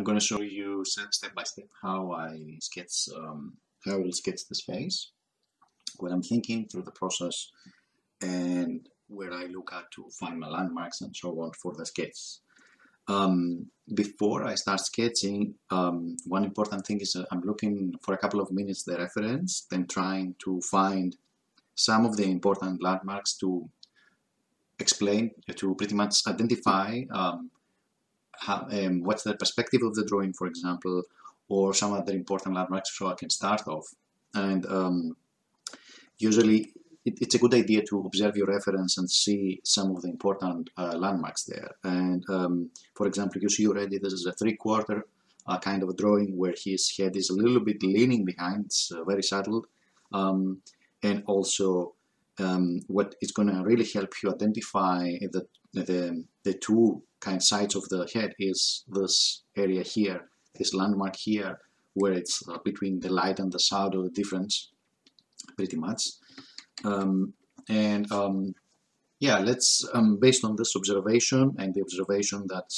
I'm going to show you step by step how I sketch, how I will sketch this face, what I'm thinking through the process, and where I look at to find my landmarks and so on for the sketch. Before I start sketching, one important thing is I'm looking for a couple of minutes the reference, then trying to find some of the important landmarks to explain, to pretty much identify what's the perspective of the drawing, for example, or some other important landmarks so I can start off. And usually it's a good idea to observe your reference and see some of the important landmarks there. And for example, you see already this is a 3/4 kind of a drawing where his head is a little bit leaning behind. It's very subtle. And also what is going to really help you identify the two kind sides of the head is this area here, this landmark here, where it's between the light and the shadow difference, pretty much. Yeah, let's based on this observation and the observation that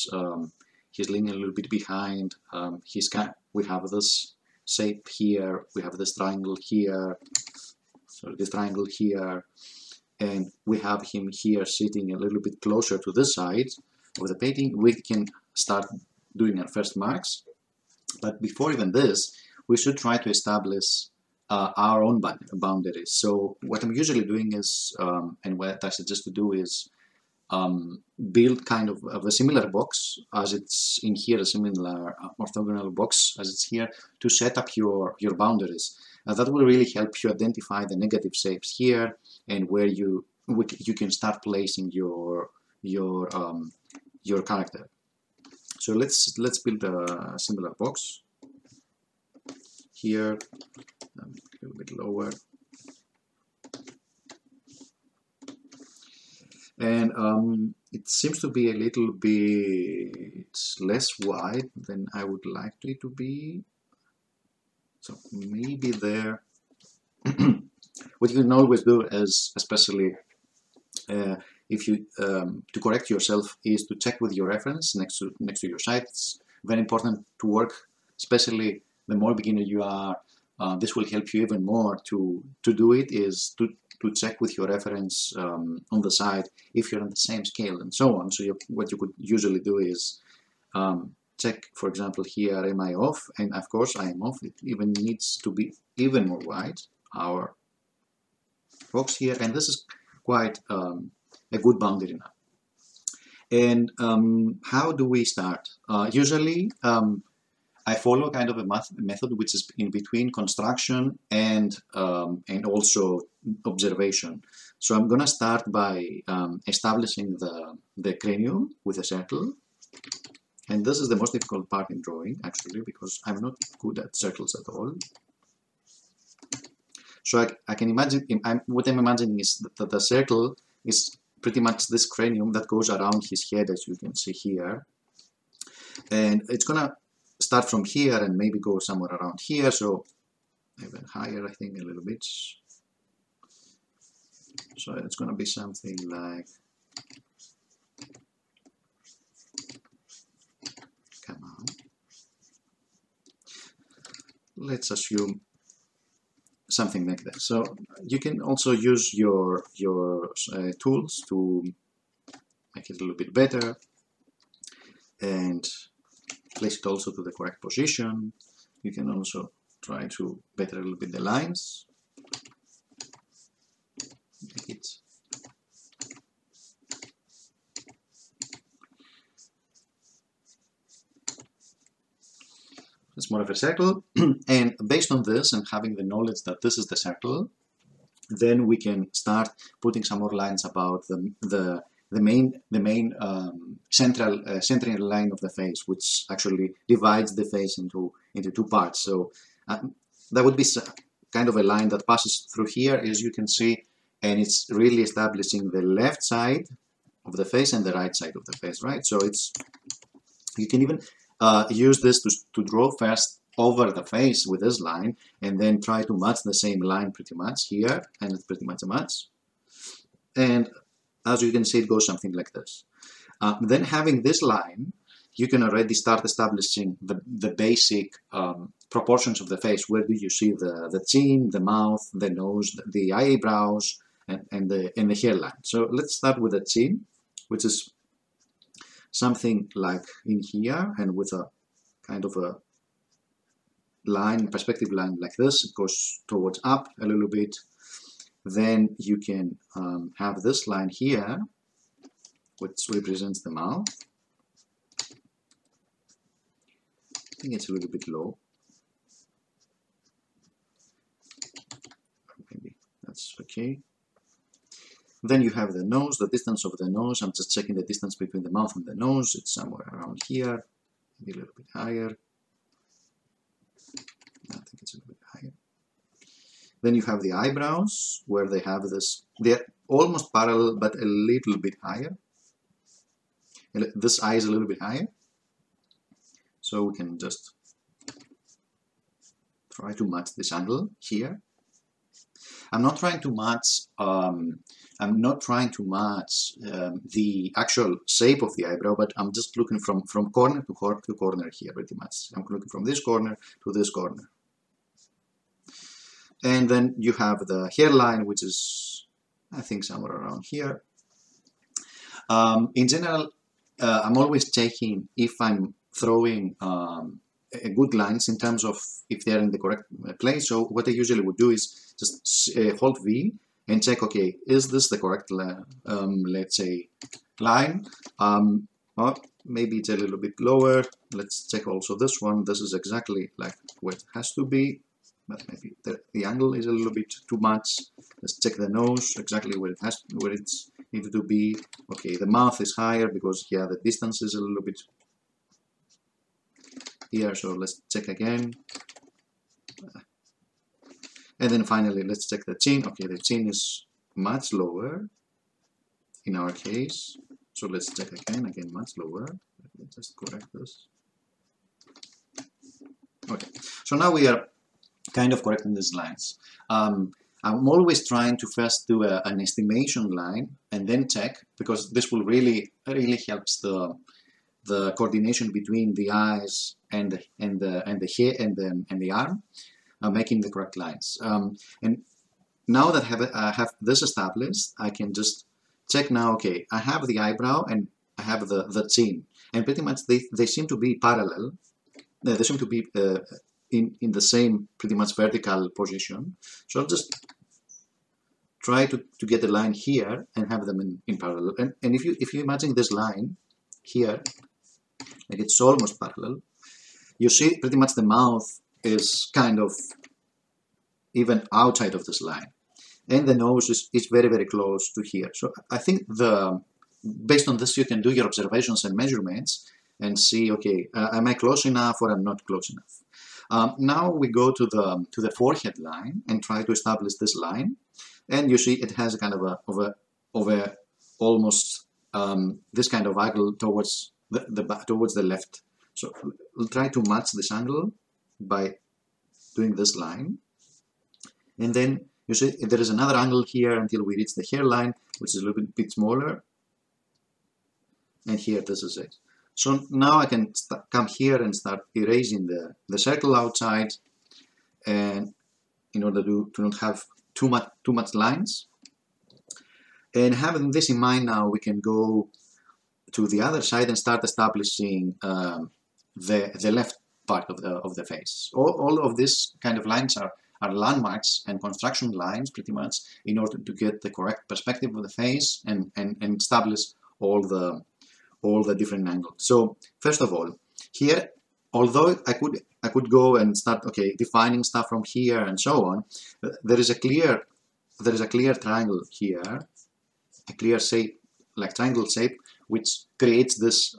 he's leaning a little bit behind, we have this shape here, we have this triangle here, so this triangle here, and we have him here sitting a little bit closer to this side of the painting. We can start doing our first marks, but before even this, we should try to establish our own boundaries. So what I'm usually doing is, and what I suggest to do is build kind of a similar box as it's in here, a similar orthogonal box as it's here, to set up your boundaries. That will really help you identify the negative shapes here and where you can start placing your character. So let's build a similar box here, a little bit lower, and it seems to be a little bit less wide than I would like it to be. So maybe there. What you can always do is, especially if you to correct yourself, is to check with your reference next to your site. It's very important to work, especially the more beginner you are. This will help you even more to do it, is to check with your reference on the side if you're on the same scale and so on. So what you could usually do is check, for example, here, am I off? And of course I am off. It even needs to be even more wide, our box here, and this is quite a good boundary now. And how do we start? Usually I follow kind of a method which is in between construction and also observation. So I'm gonna start by establishing the cranium with a circle. And this is the most difficult part in drawing, actually, because I'm not good at circles at all. So I can imagine, what I'm imagining is that the circle is pretty much this cranium that goes around his head, as you can see here. And it's gonna start from here and maybe go somewhere around here, so even higher, I think, a little bit. So it's gonna be something like, come on, let's assume something like that. So you can also use your tools to make it a little bit better and place it also to the correct position. You can also try to better a little bit the lines. Make it it's more of a circle, and based on this and having the knowledge that this is the circle, then we can start putting some more lines about the main central line of the face, which actually divides the face into two parts. So that would be kind of a line that passes through here, as you can see, and it's really establishing the left side of the face and the right side of the face, right? So you can even use this to draw first over the face with this line, and then try to match the same line pretty much here, and it's pretty much a match. And as you can see, it goes something like this. Then having this line you can already start establishing the basic proportions of the face. Where do you see the chin, the mouth, the nose, the eyebrows, and the hairline. So let's start with the chin, which is something like in here, and with a kind of a line, perspective line like this. It goes towards up a little bit. Then you can have this line here, which represents the mouth. I think it's a little bit low. Maybe that's okay. Then you have the nose, the distance of the nose. I'm just checking the distance between the mouth and the nose. It's somewhere around here, maybe a little bit higher. I think it's a little bit higher. Then you have the eyebrows, where they have this, they're almost parallel, but a little bit higher. This eye is a little bit higher. So we can just try to match this angle here. I'm not trying to match the actual shape of the eyebrow, but I'm just looking from corner to corner here, pretty much. I'm looking from this corner to this corner. And then you have the hairline, which is, I think, somewhere around here. In general, I'm always checking if I'm throwing good lines in terms of if they're in the correct place. So what I usually would do is just hold V and check, okay, is this the correct, let's say, line? Or maybe it's a little bit lower. Let's check also this one. This is exactly like where it has to be, but maybe the angle is a little bit too much. Let's check the nose, exactly where it's needed to be. Okay, the mouth is higher because, yeah, the distance is a little bit here, so let's check again. And then finally, let's check the chin. Okay, the chin is much lower in our case. So let's check again, much lower. Let me just correct this. Okay, so now we are kind of correcting these lines. I'm always trying to first do an estimation line and then check, because this will really helps the coordination between the eyes and the hair and the arm, making the correct lines. And now that I have this established, I can just check now. Okay, I have the eyebrow and I have the chin, and pretty much they seem to be parallel. They seem to be in the same pretty much vertical position. So I'll just try to get a line here and have them in parallel. And if you imagine this line here, like it's almost parallel, you see pretty much the mouth is kind of even outside of this line, and the nose is very, very close to here. So I think based on this, you can do your observations and measurements and see, okay, am I close enough or I'm not close enough? Now we go to the forehead line and try to establish this line, and you see it has a kind of a almost this kind of angle towards the left. So we'll try to match this angle by doing this line, and then you see there is another angle here until we reach the hairline, which is a little bit smaller, and here this is it. So now I can come here and start erasing the circle outside, and in order to not have too much lines. And having this in mind, now we can go to the other side and start establishing the left part of the face. All of these kind of lines are landmarks and construction lines, pretty much, in order to get the correct perspective of the face and establish all the different angles. So first of all, here, although I could go and start, okay, defining stuff from here and so on, there is a clear triangle here, a clear shape, like triangle shape, which creates this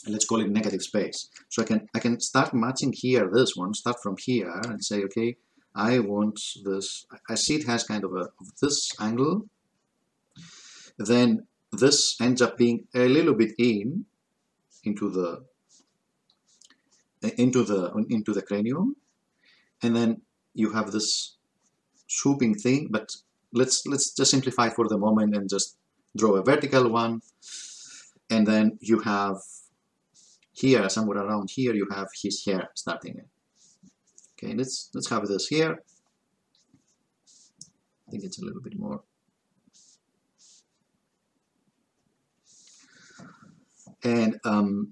let's call it negative space. So I can start matching here, this one, start from here and say, okay, I want this. I see it has kind of this angle. Then this ends up being a little bit into the cranium, and then you have this swooping thing. But let's just simplify for the moment and just draw a vertical one, and then you have here, somewhere around here, you have his hair starting. Okay, let's have this here. I think it's a little bit more. And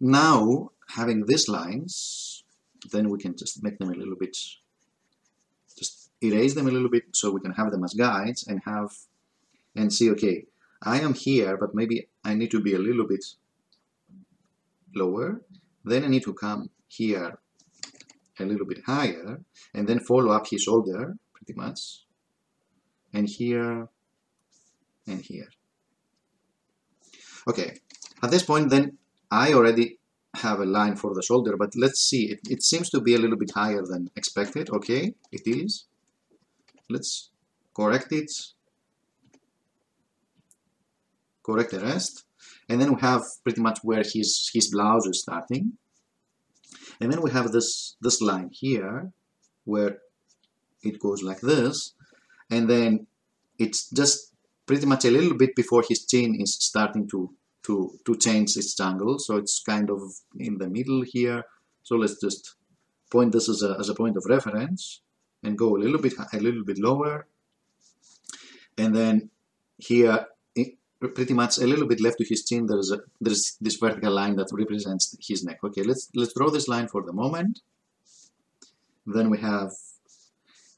now, having these lines, then we can just make them a little bit, just erase them a little bit so we can have them as guides and see, okay, I am here, but maybe I need to be a little bit lower. Then I need to come here a little bit higher, and then follow up his shoulder, pretty much, and here, and here. Okay, at this point then, I already have a line for the shoulder, but let's see, it seems to be a little bit higher than expected. Okay, it is. Let's correct it, correct the rest, and then we have pretty much where his blouse is starting. And then we have this line here, where it goes like this, and then it's just pretty much a little bit before his chin is starting to change its angle, so it's kind of in the middle here. So let's just point this as a point of reference and go a little bit lower, and then here, pretty much a little bit left to his chin, there's this vertical line that represents his neck. Okay, let's draw this line for the moment. Then we have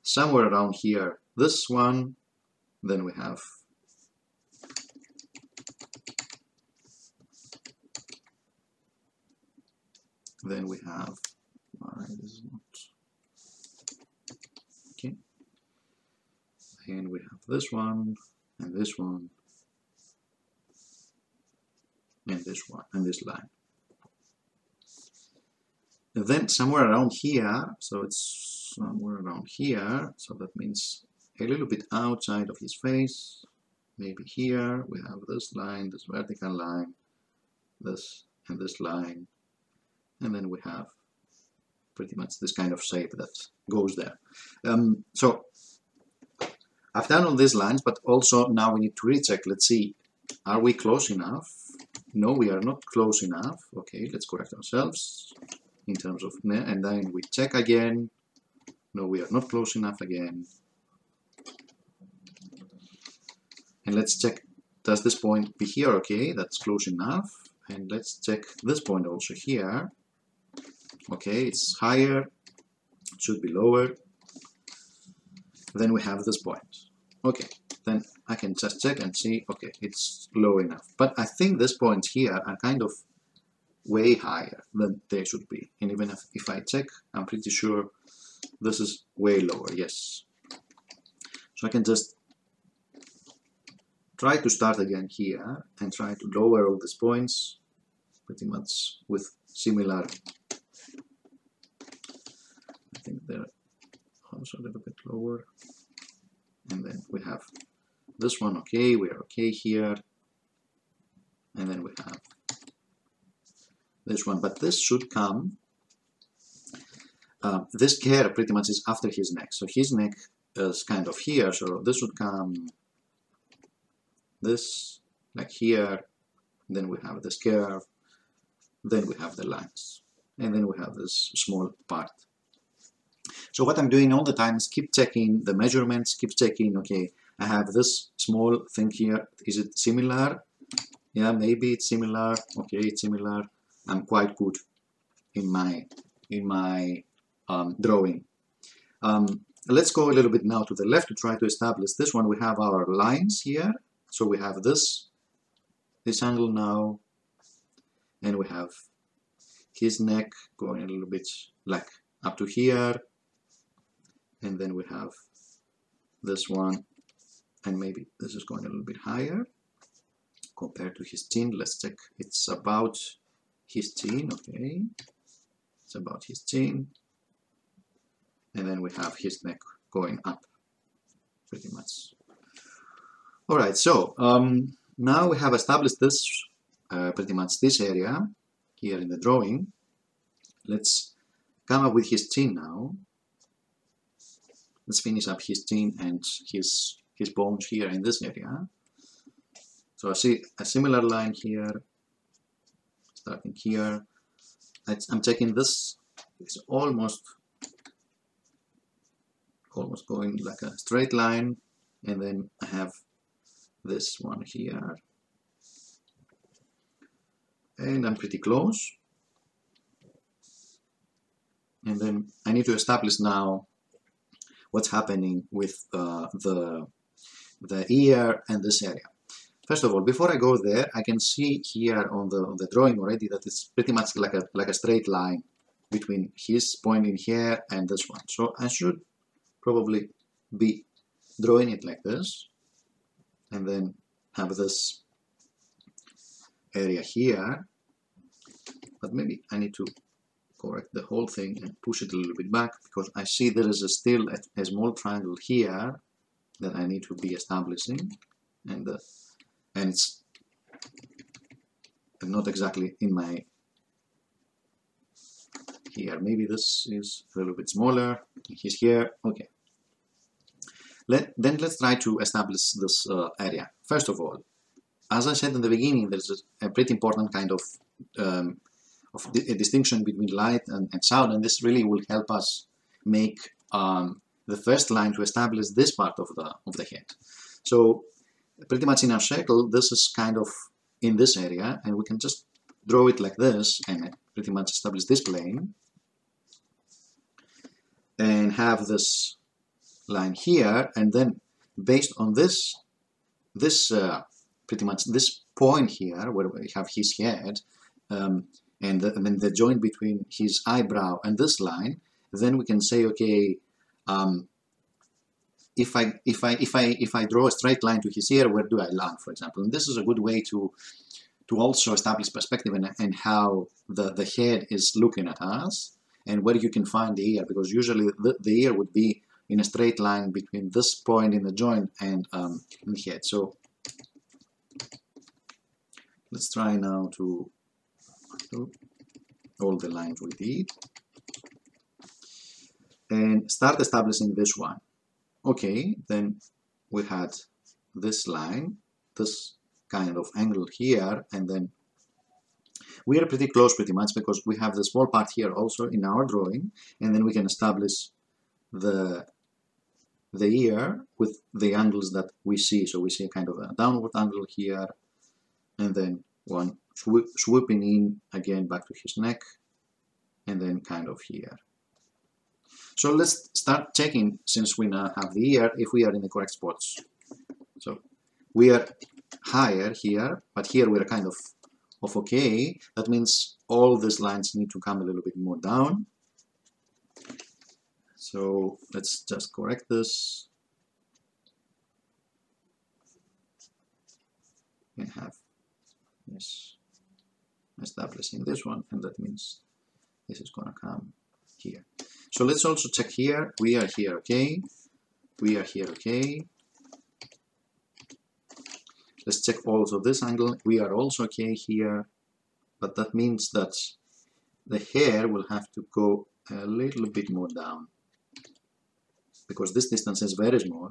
somewhere around here this one. Then we have why this is not okay. And we have this one and this one. And this one, and this line. And then somewhere around here, so it's somewhere around here, so that means a little bit outside of his face, maybe here, we have this line, this vertical line, this and this line, and then we have pretty much this kind of shape that goes there. So I've done all these lines, but also now we need to recheck. Let's see, are we close enough? No, we are not close enough. Okay, let's correct ourselves in terms of, and then we check again. No, we are not close enough again. And let's check, does this point be here? Okay, that's close enough. And let's check this point also here. Okay, it's higher, it should be lower. Then we have this point. Okay, then I can just check and see, okay, it's low enough. But I think these points here are kind of way higher than they should be. And even if I check, I'm pretty sure this is way lower, yes. So I can just try to start again here and try to lower all these points pretty much with similar. I think they're also a little bit lower. And then we have this one, okay, we are okay here. And then we have this one, but this should come. This hair pretty much is after his neck. So his neck is kind of here, so this would come this, like here. Then we have this curve. Then we have the lines. And then we have this small part. So what I'm doing all the time is keep checking the measurements, keep checking, okay, I have this small thing here, is it similar? Yeah, maybe it's similar, okay, it's similar. I'm quite good in my drawing. Let's go a little bit now to the left to try to establish this one. We have our lines here, so we have this angle now, and we have his neck going a little bit like up to here. And then we have this one, and maybe this is going a little bit higher compared to his chin. Let's check, it's about his chin, okay, it's about his chin. And then we have his neck going up, pretty much. All right, so now we have established this, pretty much this area here in the drawing. Let's come up with his chin now. Let's finish up his chin and his bones here in this area. So I see a similar line here, starting here. I'm checking this. It's almost going like a straight line, and then I have this one here, and I'm pretty close. And then I need to establish now what's happening with the ear and this area. First of all, before I go there, I can see here on the drawing already that it's pretty much like a straight line between his point in here and this one. So I should probably be drawing it like this, and then have this area here. But maybe I need to correct the whole thing and push it a little bit back, because I see there is still a small triangle here that I need to be establishing, and it's not exactly in my here. Maybe this is a little bit smaller. He's here. Okay. Then let's try to establish this area. First of all, as I said in the beginning, there's a pretty important kind of a distinction between light and sound, and this really will help us make the first line to establish this part of the head. So pretty much in our circle, this is kind of in this area, and we can just draw it like this and pretty much establish this plane and have this line here, and then based on this pretty much this point here where we have his head, and then the joint between his eyebrow and this line, then we can say, okay, if I draw a straight line to his ear, where do I land, for example? And this is a good way to also establish perspective and how the head is looking at us, and where you can find the ear, because usually the ear would be in a straight line between this point in the joint and the head. So let's try now to do all the lines we did and start establishing this one. Okay, then we had this line, this kind of angle here, and then we are pretty close pretty much, because we have the small part here also in our drawing, and then we can establish the ear with the angles that we see. So we see a kind of a downward angle here, and then one swooping in again back to his neck, and then kind of here. So let's start checking, since we now have the ear, if we are in the correct spots. So we are higher here, but here we are kind of okay. That means all these lines need to come a little bit more down. So let's just correct this and have this establishing this one, and that means this is gonna come here. So let's also check here. We are here, okay. We are here, okay. Let's check also this angle. We are also okay here, but that means that the hair will have to go a little bit more down, because this distance is very small.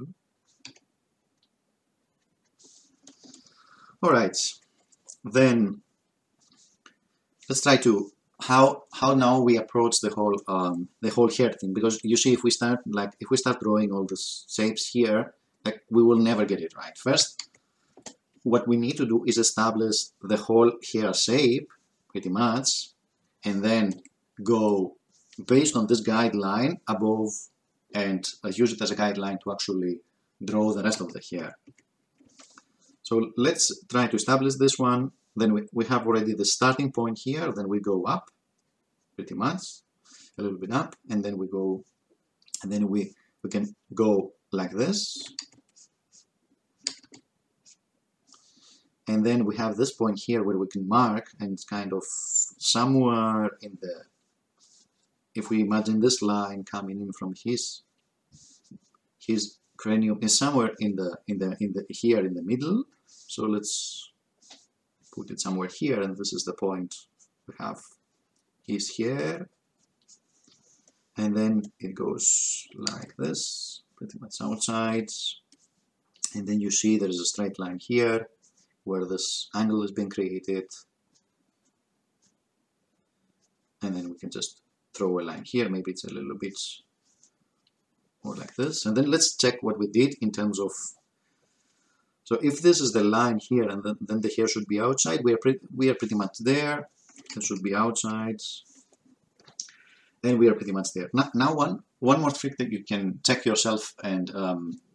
All right, then let's try to how now we approach the whole hair thing, because you see, if we start drawing all these shapes here, like, we will never get it right. First, what we need to do is establish the whole hair shape pretty much, and then go based on this guideline above and use it as a guideline to actually draw the rest of the hair. So let's try to establish this one. Then we have already the starting point here, then we go up pretty much, a little bit up, and then we go, and then we can go like this. And then we have this point here where we can mark, and it's kind of somewhere in the, if we imagine this line coming in from his cranium, is somewhere in the here in the middle. So let's put it somewhere here, and this is the point. We have his hair, and then it goes like this, pretty much outside, and then you see there is a straight line here where this angle is being created, and then we can just throw a line here. Maybe it's a little bit more like this, and then let's check what we did in terms of, so if this is the line here and then the hair should be outside, we are pretty much there. It should be outside, and we are pretty much there. Now one more trick that you can check yourself, and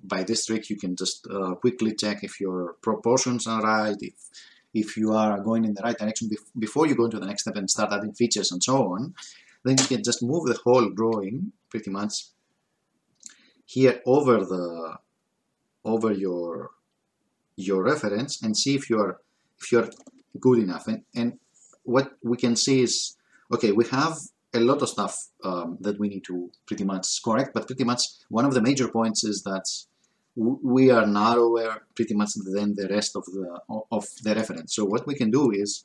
by this trick you can just quickly check if your proportions are right, if you are going in the right direction before you go into the next step and start adding features and so on. Then you can just move the whole drawing pretty much here over your reference and see if you're good enough. And what we can see is, okay, we have a lot of stuff that we need to pretty much correct, but pretty much one of the major points is that we are narrower pretty much than the rest of the reference. So what we can do is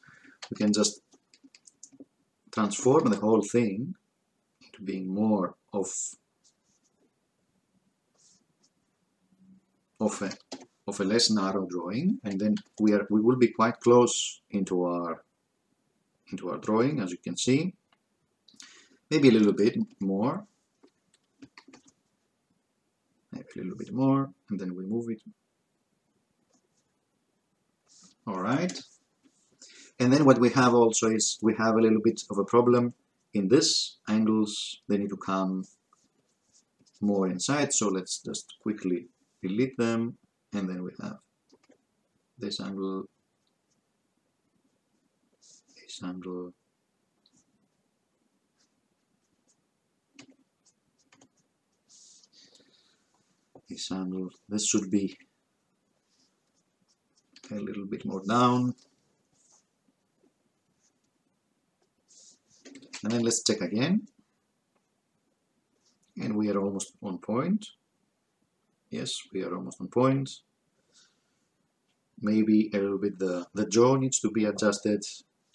we can just transform the whole thing into being more of a less narrow drawing, and then we will be quite close into our drawing, as you can see. Maybe a little bit more, maybe a little bit more, and then we move it. All right. And then what we have also is we have a little bit of a problem in this. Angles, they need to come more inside, so let's just quickly delete them, and then we have this angle, this angle, this angle. This should be a little bit more down. And then let's check again, and we are almost on point. Yes, we are almost on point. Maybe a little bit the jaw needs to be adjusted,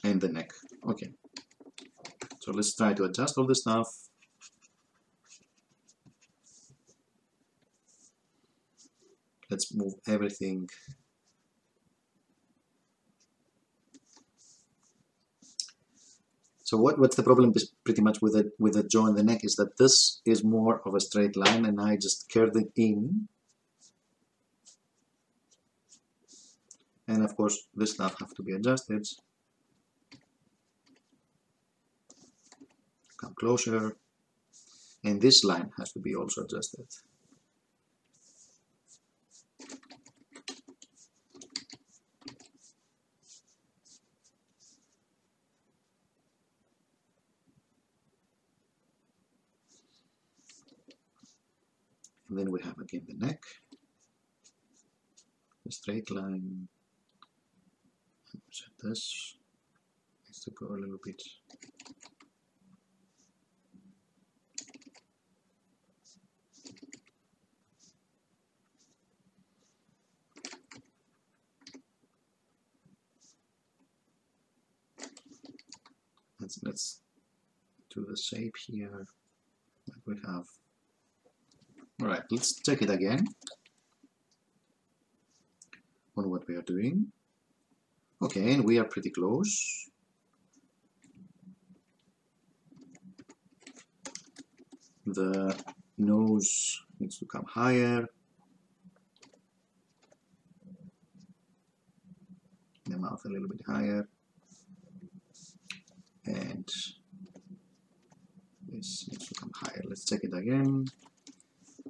and the neck. Okay, so let's try to adjust all this stuff. Let's move everything. So what's the problem pretty much with the jaw and the neck is that this is more of a straight line, and I just curved it in. And of course this stuff have to be adjusted. Come closer. And this line has to be also adjusted. And then we have again the neck, the straight line. Set this, needs to go a little bit. Let's do the shape here that we have. Alright, let's check it again on what we are doing. Okay, and we are pretty close. The nose needs to come higher. The mouth a little bit higher. And this needs to come higher. Let's check it again.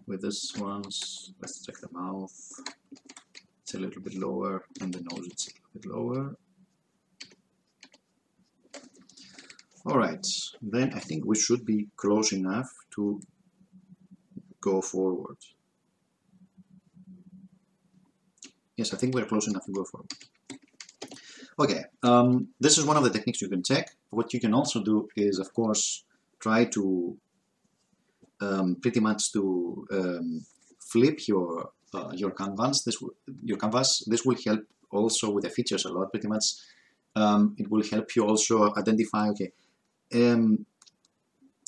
With this ones, let's check the mouth. It's a little bit lower, and the nose it's a little bit lower. Alright, then I think we should be close enough to go forward. Yes, I think we're close enough to go forward. Okay, this is one of the techniques you can check. What you can also do is, of course, try to pretty much to flip your canvas. This will help also with the features a lot. Pretty much, it will help you also identify. Okay,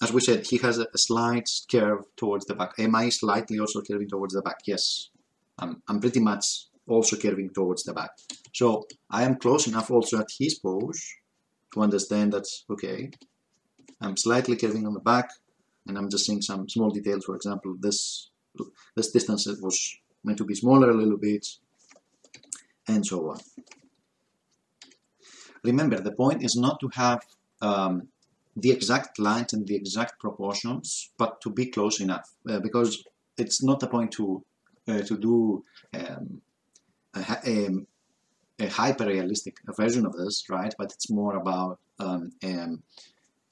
as we said, he has a slight curve towards the back. Am I slightly also curving towards the back? Yes, I'm pretty much also curving towards the back. So I am close enough also at his pose to understand that, okay, I'm slightly curving on the back, and I'm just seeing some small details. For example, this distance was meant to be smaller a little bit, and so on. Remember, the point is not to have the exact lines and the exact proportions, but to be close enough, because it's not the point to do a hyper-realistic version of this, right? But it's more about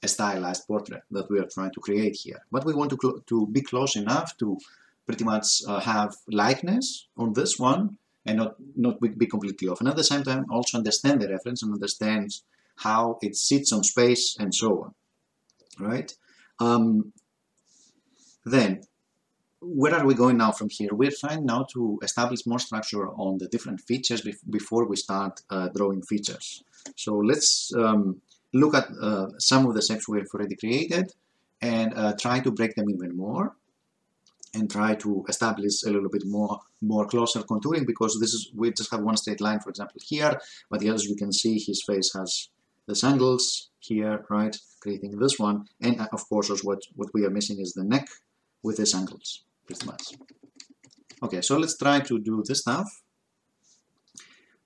a stylized portrait that we are trying to create here. But we want to be close enough to pretty much have likeness on this one and not be completely off. And at the same time, also understand the reference and understand how it sits on space and so on, right? Then, where are we going now from here? We're trying now to establish more structure on the different features before we start drawing features. So let's look at some of the shapes we've already created and try to break them even more and try to establish a little bit more closer contouring, because we just have one straight line, for example, here, but as you can see, his face has these angles here, right, creating this one, and of course what we are missing is the neck with these angles, pretty much. Okay, so let's try to do this stuff.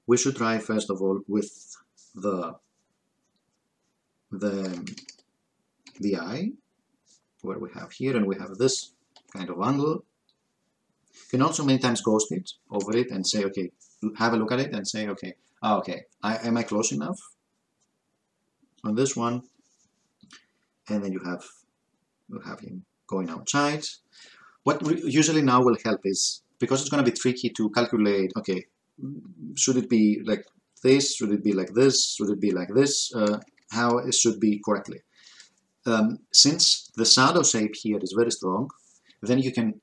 We should try first of all with the eye, where we have here, and we have this kind of angle. You can also many times ghost it over it and say, okay, have a look at it and say, okay, am I close enough on this one? And then you have him going outside. What usually now will help is, because it's going to be tricky to calculate, okay, should it be like this, should it be like this, should it be like this, how it should be correctly. Since the shadow shape here is very strong, then you can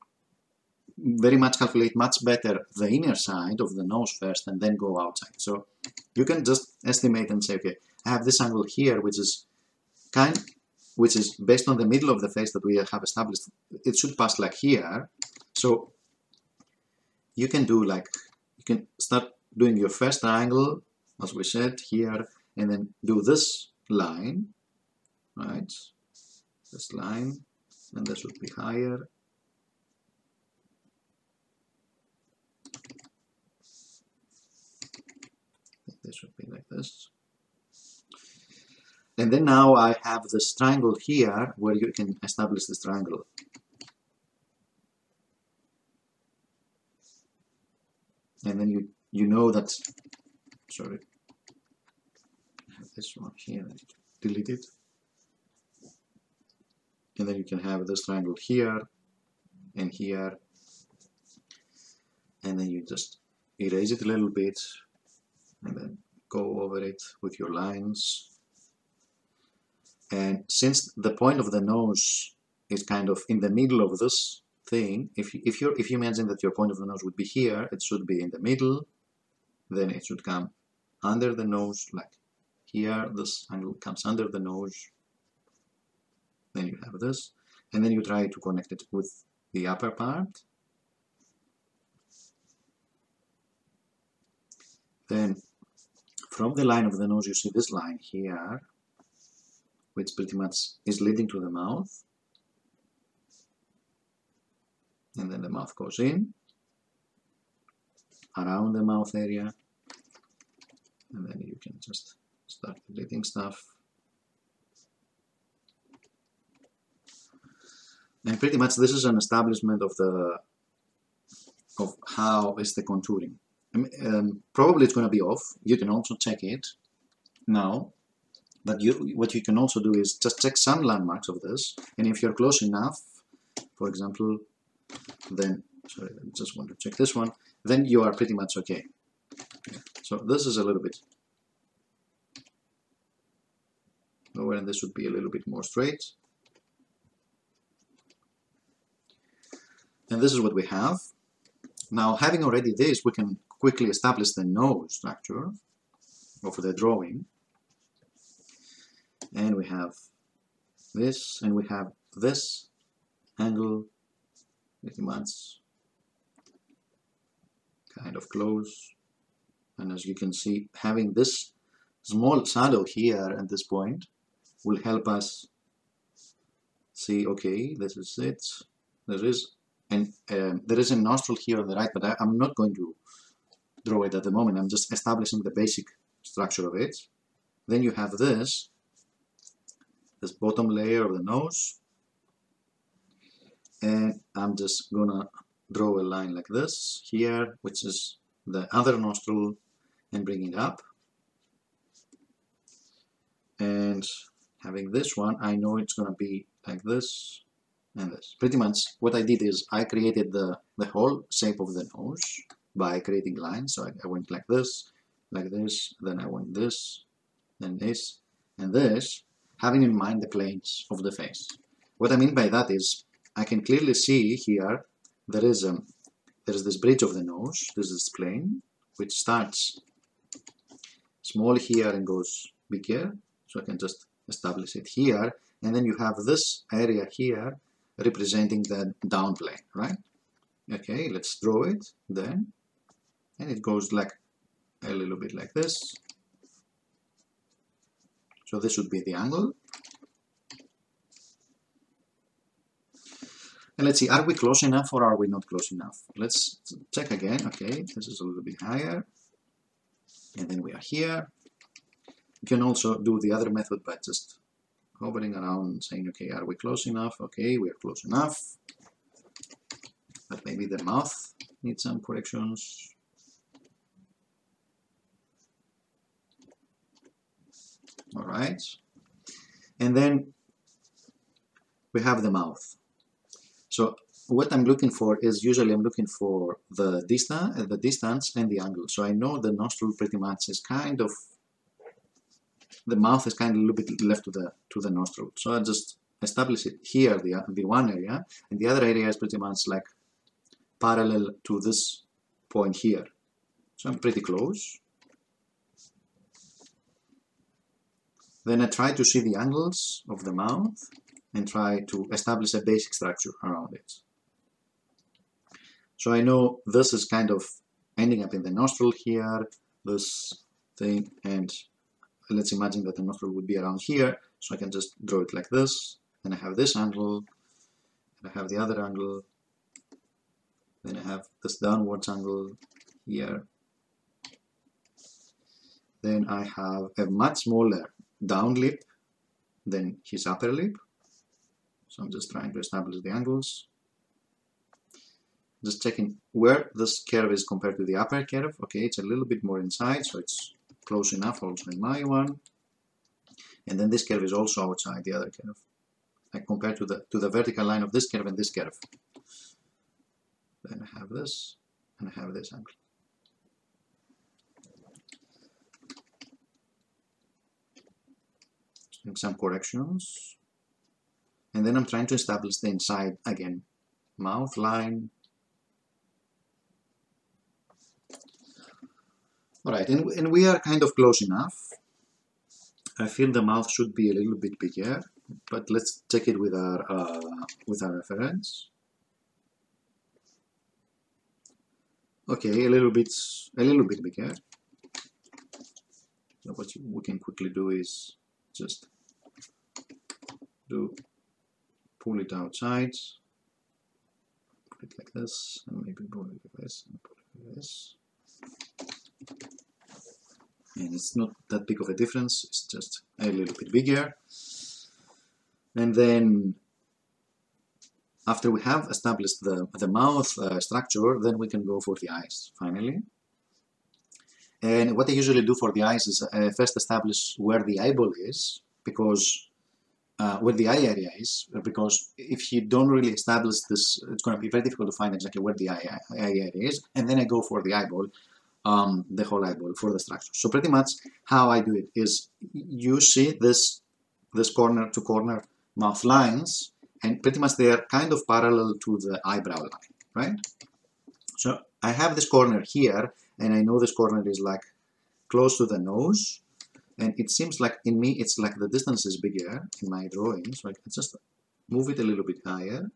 very much calculate much better the inner side of the nose first and then go outside. So you can just estimate and say, okay, I have this angle here, which is based on the middle of the face that we have established. It should pass like here. So you can start doing your first triangle, as we said here, and then do this line, right? This line, and this would be higher. This would be like this. And then now I have this triangle here where you can establish this triangle. And then you know that, sorry, I have this one here, delete it. And then you can have this triangle here and here. And then you just erase it a little bit and then go over it with your lines. And since the point of the nose is kind of in the middle of this thing, if you imagine that your point of the nose would be here, it should be in the middle, then it should come under the nose, like here, this angle comes under the nose, then you have this, and then you try to connect it with the upper part. Then from the line of the nose you see this line here, which pretty much is leading to the mouth, and then the mouth goes in, around the mouth area, and then you can just start deleting stuff. And pretty much this is an establishment of how is the contouring. Probably it's going to be off. You can also check it now. But what you can also do is just check some landmarks of this, and if you're close enough, for example, then, sorry, I just want to check this one, then you are pretty much okay. So this is a little bit lower, and this would be a little bit more straight. And this is what we have. Now, having already this, we can quickly establish the nose structure of the drawing. And we have this, and we have this angle pretty much kind of close. And as you can see, having this small shadow here at this point will help us see, okay, this is it. There is a nostril here on the right, but I'm not going to draw it at the moment. I'm just establishing the basic structure of it. Then you have this bottom layer of the nose, and I'm just gonna draw a line like this here, which is the other nostril, and bring it up. And having this one, I know it's gonna be like this and this. Pretty much what I did is I created the whole shape of the nose by creating lines. So I went like this, then I went this, then this, and this, having in mind the planes of the face. What I mean by that is I can clearly see here there is this bridge of the nose. This is plane, which starts small here and goes bigger. So I can just establish it here, and then you have this area here representing the down plane, right? Okay, let's draw it then, and it goes like a little bit like this. So this would be the angle. And let's see, are we close enough or are we not close enough? Let's check again. Okay, this is a little bit higher, and then we are here. You can also do the other method by just hovering around and saying, okay, are we close enough? Okay, we are close enough. But maybe the mouth needs some corrections. All right. And then we have the mouth. So what I'm looking for is usually I'm looking for the distance and the angle. So I know the nostril pretty much is kind of, the mouth is kind of a little bit left to the nostril. So I just establish it here, the one area, and the other area is pretty much like parallel to this point here. So I'm pretty close. Then I try to see the angles of the mouth and try to establish a basic structure around it. So I know this is kind of ending up in the nostril here, this thing, and let's imagine that the nostril would be around here, so I can just draw it like this. Then I have this angle, and I have the other angle, then I have this downwards angle here. Then I have a much smaller down lip than his upper lip. So I'm just trying to establish the angles. Just checking where this curve is compared to the upper curve. Okay, it's a little bit more inside, so it's close enough also in my one. And then this curve is also outside the other curve. Like compared to the vertical line of this curve and this curve. Then I have this, and I have this angle. Make some corrections. And then I'm trying to establish the inside again. Mouth line. Alright, and we are kind of close enough. I feel the mouth should be a little bit bigger, but let's check it with our reference. Okay, a little bit bigger. So what we can quickly do is just pull it outside, put it like this, and maybe pull it like this, and put it like this. And it's not that big of a difference, it's just a little bit bigger. And then after we have established the mouth structure, then we can go for the eyes finally. And what I usually do for the eyes is first establish where the eyeball is, because where the eye area is, because if you don't really establish this, it's going to be very difficult to find exactly where the eye area is. And then I go for the eyeball, the whole eyeball for the structure. So pretty much how I do it is you see this corner to corner mouth lines, and pretty much they are kind of parallel to the eyebrow line, right? So I have this corner here, and I know this corner is like close to the nose, and it seems like in me it's like the distance is bigger in my drawing, so I can just move it a little bit higher.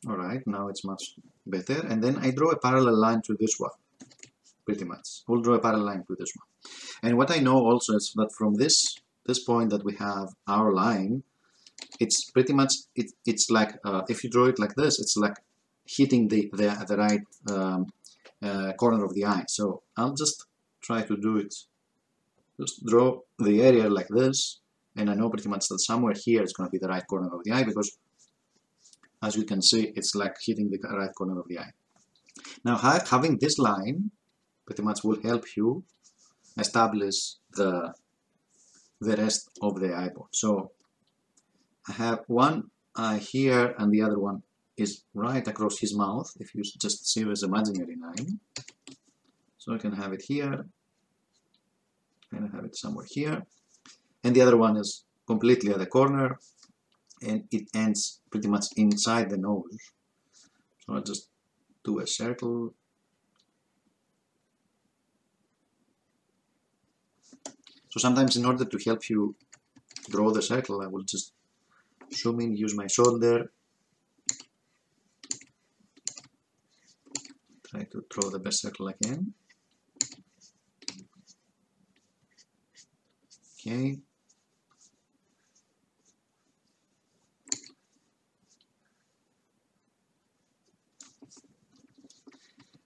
Alright, right, now it's much better. And then I draw a parallel line to this one, pretty much. We'll draw a parallel line to this one. And what I know also is that from this point that we have our line, it's pretty much, it's like, if you draw it like this, it's like hitting the right corner of the eye. So I'll just try to do it. Just draw the area like this, and I know pretty much that somewhere here is going to be the right corner of the eye, because as you can see, it's like hitting the right corner of the eye. Now, having this line pretty much will help you establish the rest of the eyeball. So I have one eye here, and the other one is right across his mouth, if you just see this imaginary line. So I can have it here, and I have it somewhere here, and the other one is completely at the corner, and it ends pretty much inside the nose. So I'll just do a circle. So sometimes in order to help you draw the circle, I will just zoom in, use my shoulder, try to draw the best circle I can. Okay.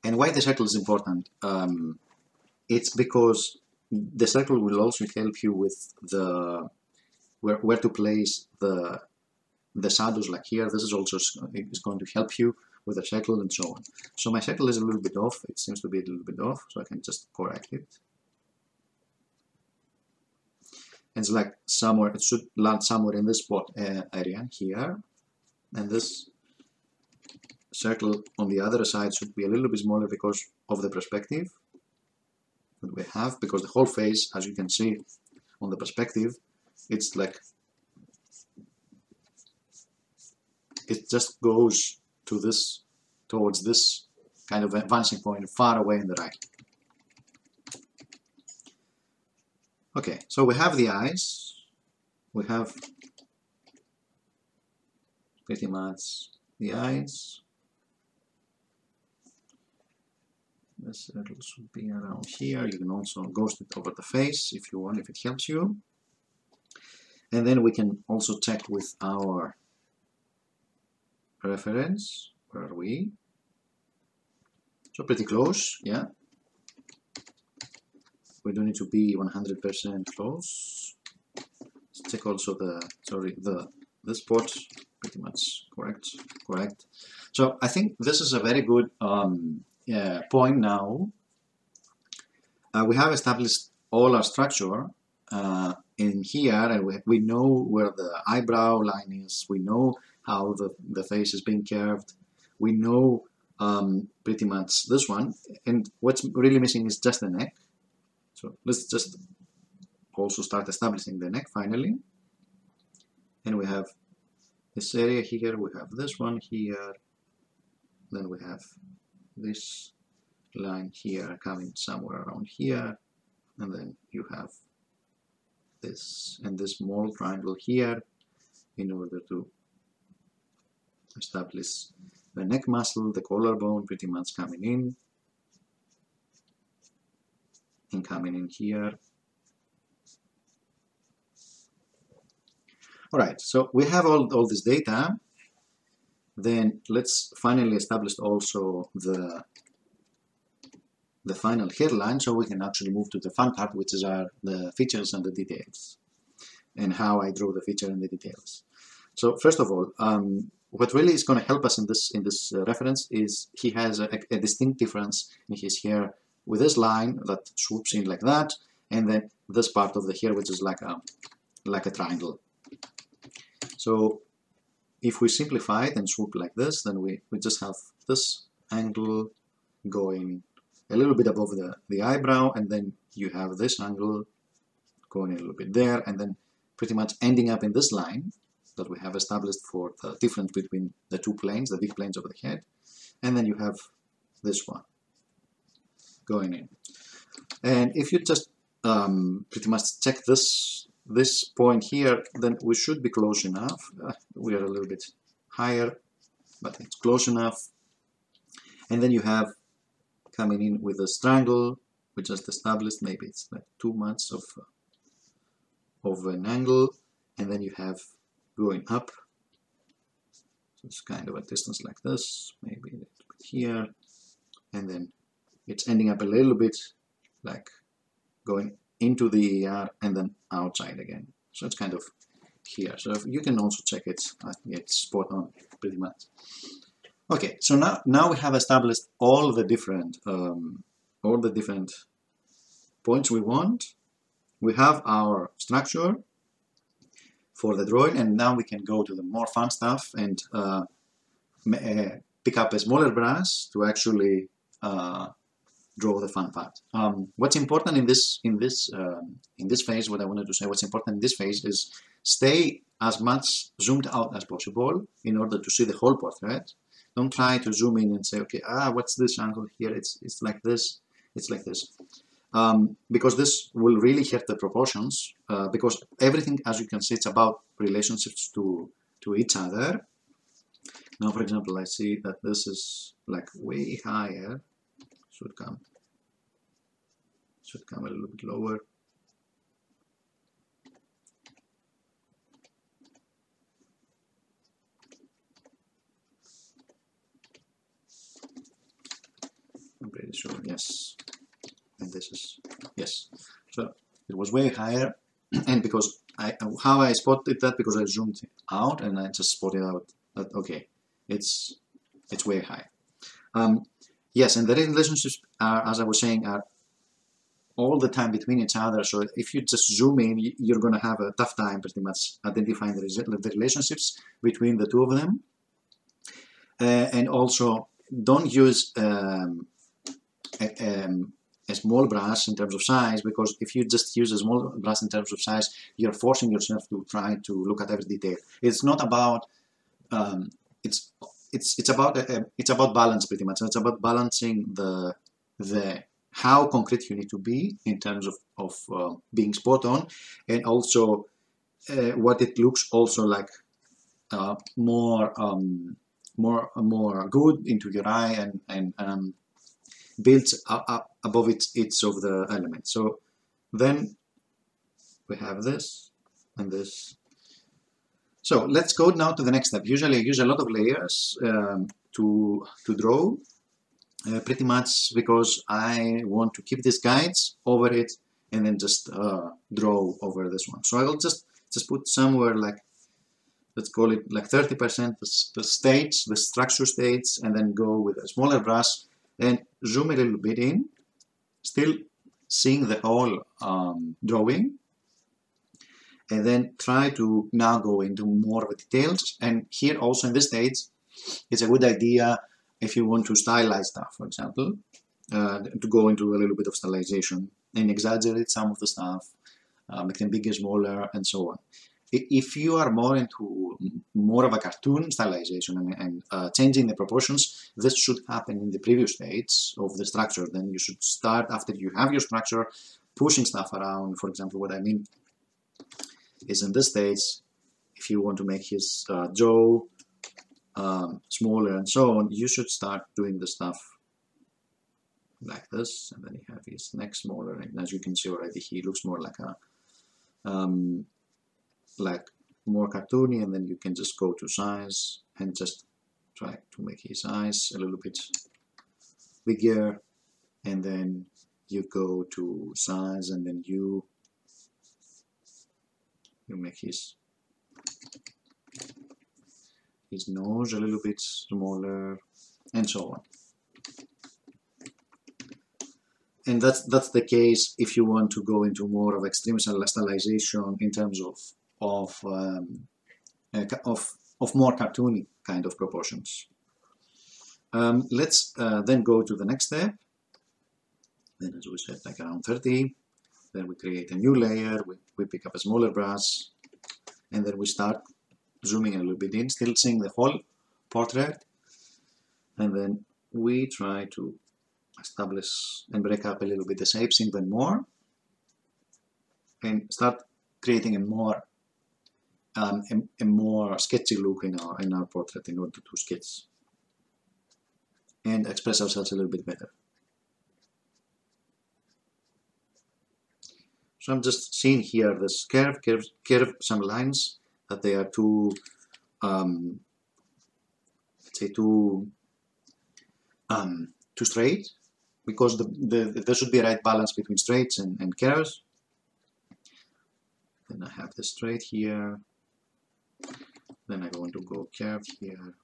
And why the circle is important? It's because the circle will also help you with the where to place the shadows, like here. This is also going to help you with the circle and so on. So my circle is a little bit off. It seems to be a little bit off, so I can just correct it. It's like somewhere, it should land somewhere in this spot area here, and this circle on the other side should be a little bit smaller because of the perspective that we have, because the whole face, as you can see on the perspective, it's like it just goes to this, towards this kind of vanishing point far away in the right. Okay, so we have the eyes, we have pretty much the eyes. The circle should be around here. You can also ghost it over the face if you want, if it helps you. And then we can also check with our reference. Where are we? So pretty close, yeah. We don't need to be 100% close. Let's check also the spot. Pretty much correct. So I think this is a very good point now. We have established all our structure in here, and we know where the eyebrow line is. We know how the face is being curved. We know pretty much this one, and what's really missing is just the neck. So let's just also start establishing the neck finally. And we have this area here, we have this one here, then we have this line here coming somewhere around here, and then you have this and this small triangle here in order to establish the neck muscle, the collarbone pretty much coming in and coming in here. Alright, so we have all this data. Then let's finally establish also the final hairline, so we can actually move to the fun part, which is the features and the details, and how I draw the feature and the details. So first of all, what really is going to help us in this reference is he has a distinct difference in his hair with this line that swoops in like that, and then this part of the hair which is like a triangle. So if we simplify it and swoop like this, then we just have this angle going a little bit above the eyebrow, and then you have this angle going a little bit there, and then pretty much ending up in this line that we have established for the difference between the two planes, the big planes of the head, and then you have this one going in. And if you just pretty much check this point here, then we should be close enough. We are a little bit higher but it's close enough. And then you have coming in with a strangle, we just established, maybe it's like too much of an angle, and then you have going up, so it's kind of a distance like this, maybe a little bit here, and then it's ending up a little bit like going into the ER and then outside again. So it's kind of here. So you can also check it. I think it's spot on pretty much. Okay, so now we have established all the different points we want. We have our structure for the drawing, and now we can go to the more fun stuff and pick up a smaller brush to actually draw the fun part. What's important in this phase, what I wanted to say, what's important in this phase is stay as much zoomed out as possible in order to see the whole portrait. Don't try to zoom in and say, okay, what's this angle here? It's like this, it's like this. Because this will really hurt the proportions, because everything, as you can see, it's about relationships to each other. Now, for example, I see that this is like way higher. Should come a little bit lower. I'm pretty sure, yes. And this is, yes. So it was way higher, and because how I spotted that, because I zoomed out and I just spotted out that, okay, it's way high. Yes, and the relationships are, as I was saying, are all the time between each other. So if you just zoom in, you're going to have a tough time pretty much identifying the relationships between the two of them. And also, don't use a small brush in terms of size, because if you just use a small brush in terms of size, you're forcing yourself to try to look at every detail. It's not about it's about balance pretty much. It's about balancing the how concrete you need to be in terms of being spot on, and also what it looks also like more good into your eye and builds up above each of the elements. So then we have this and this. So let's go now to the next step. Usually I use a lot of layers to draw, pretty much because I want to keep these guides over it and then just draw over this one. So I will just put somewhere like, let's call it like 30% the states, the structure states, and then go with a smaller brush and zoom a little bit in, still seeing the whole drawing, and then try to now go into more of the details. And here also in this stage, it's a good idea if you want to stylize stuff, for example, to go into a little bit of stylization and exaggerate some of the stuff, make them bigger, smaller, and so on. If you are more into more of a cartoon stylization and changing the proportions, this should happen in the previous stage of the structure. Then you should start, after you have your structure, pushing stuff around. For example, what I mean is in this stage, if you want to make his jaw smaller and so on, you should start doing the stuff like this, and then you have his neck smaller, and as you can see already, he looks more like a like more cartoony, and then you can just go to size and just try to make his eyes a little bit bigger, and then you go to size, and then you make his nose a little bit smaller, and so on. And that's the case if you want to go into more of extreme stylization in terms of more cartoony kind of proportions. Let's then go to the next step. Then, as we said, like around 30. Then we create a new layer. We pick up a smaller brush, and then we start zooming a little bit in, still seeing the whole portrait. And then we try to establish and break up a little bit the shapes even more, and start creating a more sketchy look in our portrait in order to sketch and express ourselves a little bit better. So I'm just seeing here this curve, some lines that they are too, let's say too straight, because there should be a right balance between straights and curves. Then I have the straight here. Then I want to go curve here.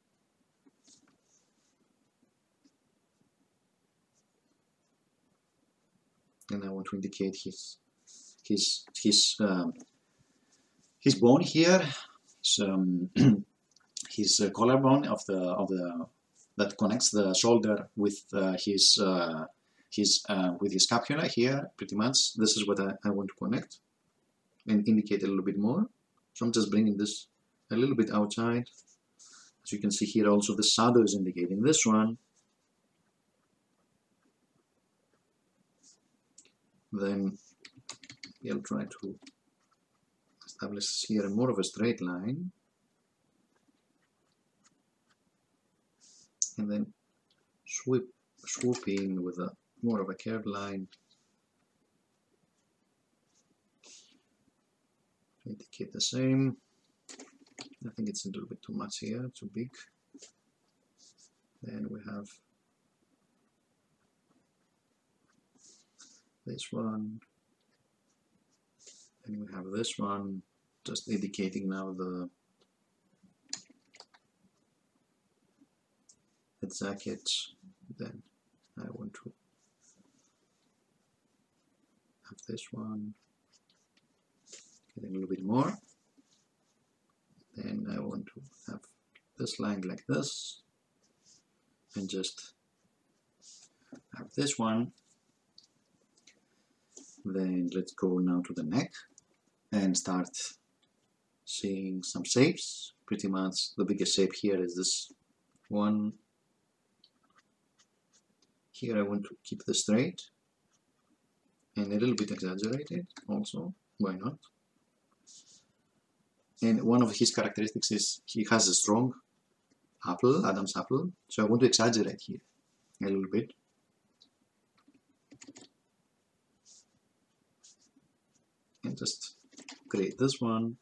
And I want to indicate his bone here, his collarbone that connects the shoulder with his scapula here. Pretty much, this is what I want to connect and indicate a little bit more. So I'm just bringing this a little bit outside. As you can see here, also the shadow is indicating this one. Then I'll try to establish here more of a straight line, and then swoop in with a more of a curved line to indicate the same. I think it's a little bit too much here, too big. Then we have this one, and we have this one, just indicating now the jacket. Then I want to have this one, get a little bit more. Then I want to have this line like this, and just have this one. Then let's go now to the neck and start seeing some shapes. Pretty much the biggest shape here is this one. Here I want to keep this straight and a little bit exaggerated also, why not? And one of his characteristics is he has a strong apple, Adam's apple, so I want to exaggerate here a little bit. And just create this one,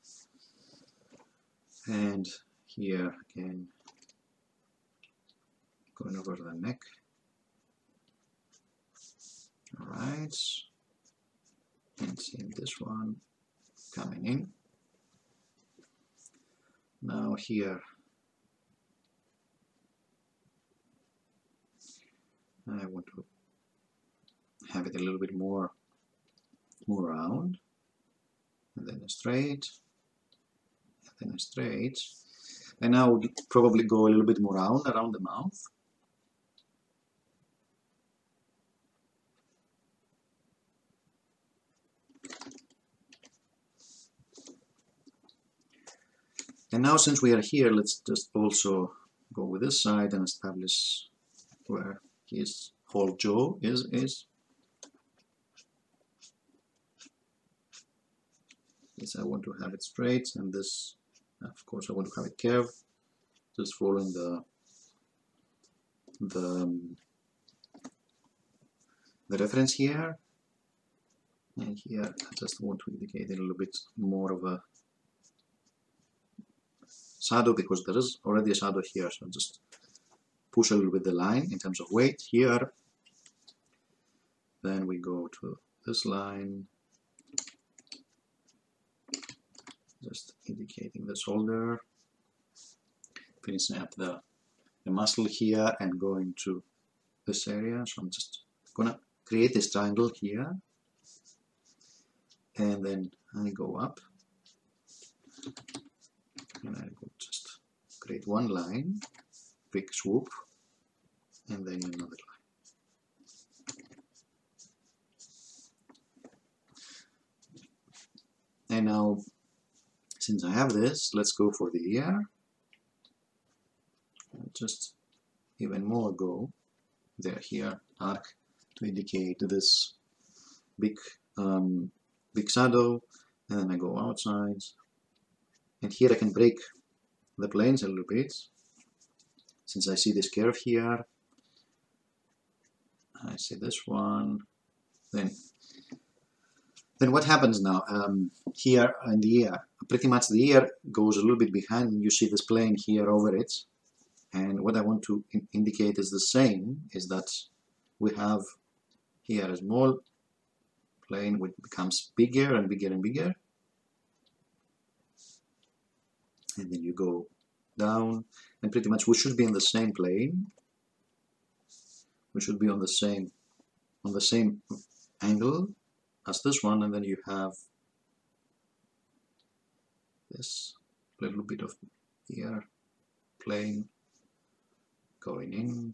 and here again going over the neck. Alright, and seeing this one coming in. Now here I want to have it a little bit more round, and then a straight, and then a straight, and now I would probably go a little bit more round around the mouth. And now, since we are here, let's just also go with this side and establish where his whole jaw is. This I want to have it straight, and this, of course, I want to have it curved, just following the reference here. And here I just want to indicate a little bit more of a shadow, because there is already a shadow here, so just push a little bit the line in terms of weight here. Then we go to this line, just indicating the shoulder, finishing up the muscle here and going to this area. So I'm just gonna create this triangle here, and then I go up, and I will just create one line, quick swoop, and then another line. And now, since I have this, let's go for the ear. And just even more go there here, arc, to indicate this big shadow, and then I go outside. And here I can break the planes a little bit, since I see this curve here. I see this one. Then what happens now? Here in the ear, pretty much the ear goes a little bit behind, and you see this plane here over it. And what I want to indicate is the same, is that we have here a small plane which becomes bigger and bigger and bigger. And then you go down, and pretty much we should be in the same plane. We should be on the same angle as this one, and then you have this little bit of ear plane going in.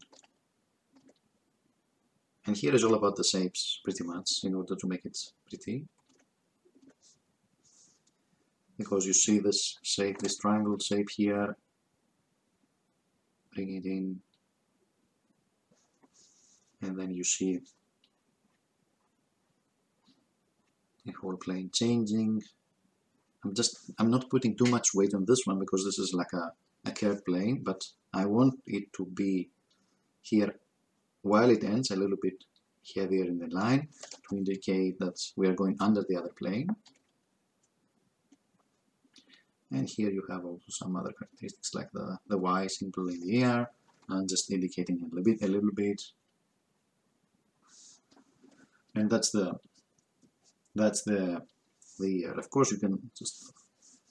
And here is all about the shapes, pretty much, in order to make it pretty. Because you see this shape, this triangle shape here, bring it in, and then you see the whole plane changing. I'm not putting too much weight on this one because this is like a curved plane, but I want it to be here while it ends a little bit heavier in the line to indicate that we are going under the other plane. And here you have also some other characteristics like the Y symbol in the air, and just indicating a little bit. And that's the ear. Of course, you can just,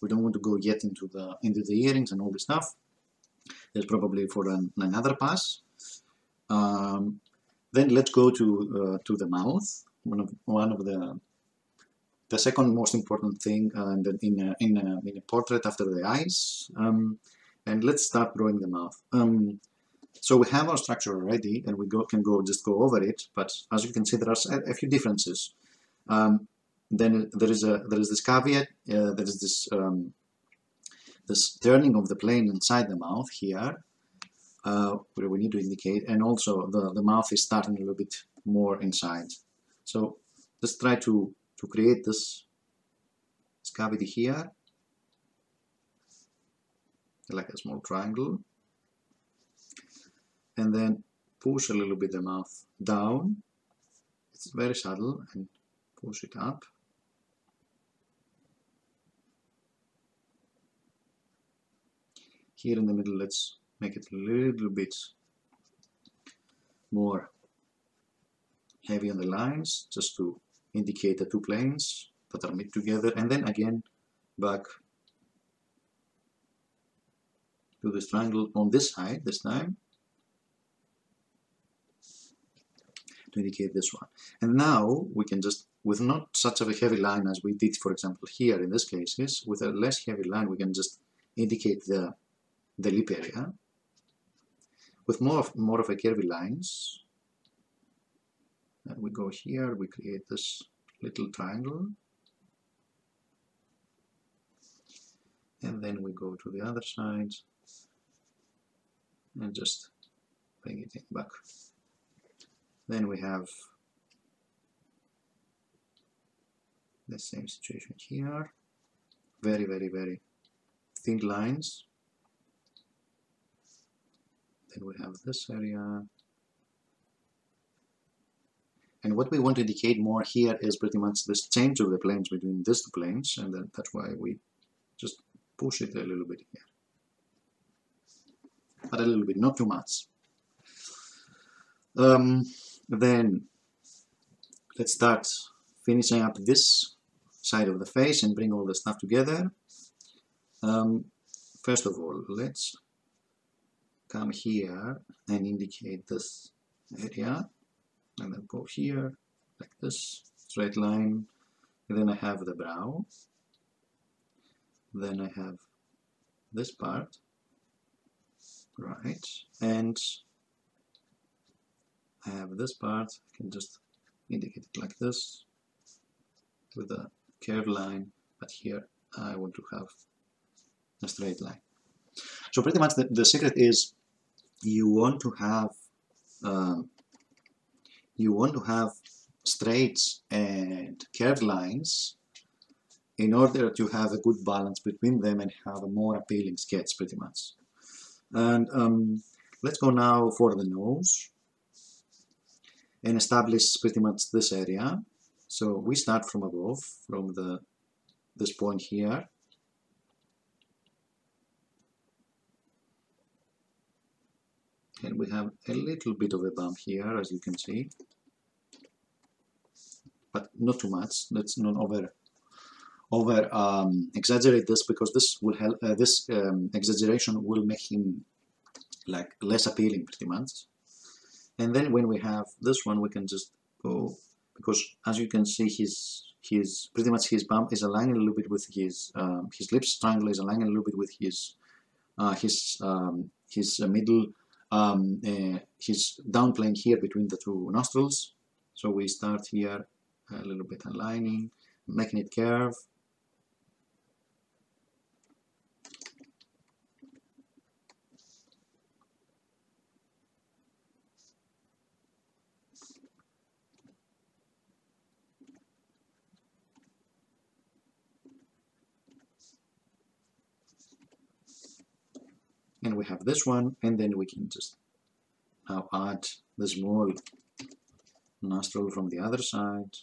we don't want to go yet into the earrings and all this stuff. There's probably for another pass. Then let's go to the mouth. One of the second most important thing in a portrait after the eyes. And let's start drawing the mouth. So we have our structure already, and we can just go over it. But as you can see, there are a few differences. Then there is this caveat. There is this turning of the plane inside the mouth here, where we need to indicate, and also the mouth is starting a little bit more inside. So let's try to create this cavity here, like a small triangle, and then push a little bit the mouth down. It's very subtle, and push it up. Here in the middle, let's make it a little bit more heavy on the lines, just to indicate the two planes that are made together, and then again back to this triangle on this side this time to indicate this one. And now we can just, with not such a heavy line as we did, for example, here in this case, with a less heavy line, we can just indicate the lip area. With more of a curvy lines, and we go here, we create this little triangle, and then we go to the other side and just bring it in back. Then we have the same situation here, very, very, very thin lines. Then we have this area. And what we want to indicate more here is pretty much this change of the planes between these two planes, and then that's why we just push it a little bit here. But a little bit, not too much. Then let's start finishing up this side of the face and bring all the stuff together. First of all, let's come here and indicate this area, and then go here like this, straight line, and then I have the brow, then I have this part, right, and I have this part. I can just indicate it like this with a curved line, but here I want to have a straight line. So pretty much the secret is you want to have straight and curved lines in order to have a good balance between them and have a more appealing sketch, pretty much. And let's go now for the nose. and establish pretty much this area. So we start from above, from this point here. And we have a little bit of a bump here, as you can see, but not too much. Let's not over exaggerate this, because this will help. This exaggeration will make him like less appealing, pretty much. And then when we have this one, we can just go, because as you can see, his pretty much his bump is aligning a little bit with his lips triangle is aligning a little bit with his middle. He's downplaying here between the two nostrils. So we start here a little bit aligning, making it curve. And we have this one, and then we can just now add the small nostril from the other side.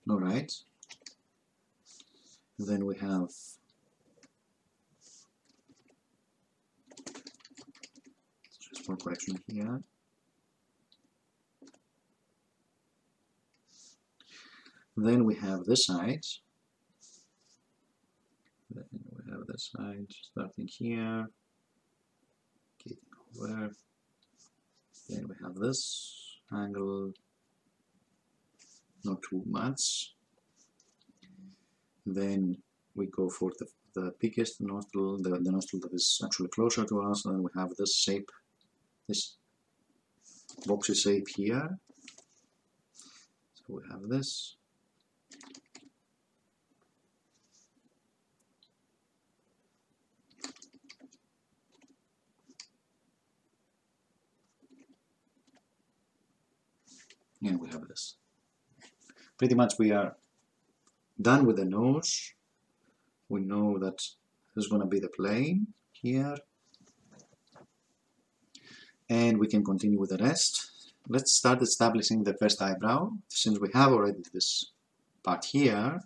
All right. Then we have just more correction here. Then we have this side. Then we have this side starting here, getting over. Then we have this angle, not too much. Then we go for the biggest nostril, the nostril that is actually closer to us. And then we have this shape, this boxy shape here. So we have this. And we have this. Pretty much we are done with the nose. We know that this is going to be the plane here. And we can continue with the rest. Let's start establishing the first eyebrow, since we have already this part here.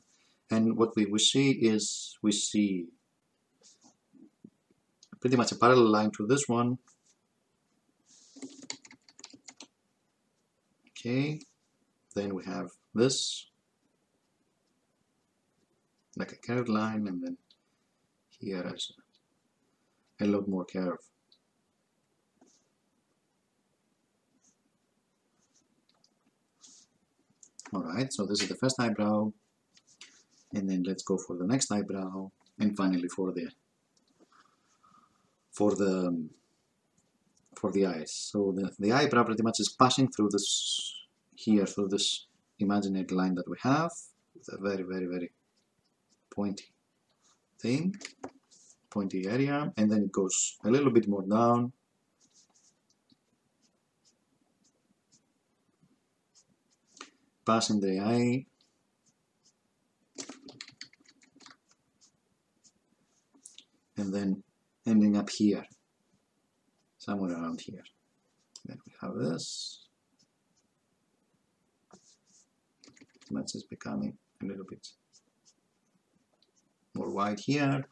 And what we see is, we see pretty much a parallel line to this one. Okay, then we have this, like a curved line, and then here is a lot more curve. Alright, so this is the first eyebrow, and then let's go for the next eyebrow, and finally for the eyes. So the eyebrow pretty much is passing through this here, through this imaginary line that we have, with a very, very, very pointy thing, pointy area, and then it goes a little bit more down. Passing the eye, and then ending up here, somewhere around here. Then we have this. Much is becoming a little bit more wide here,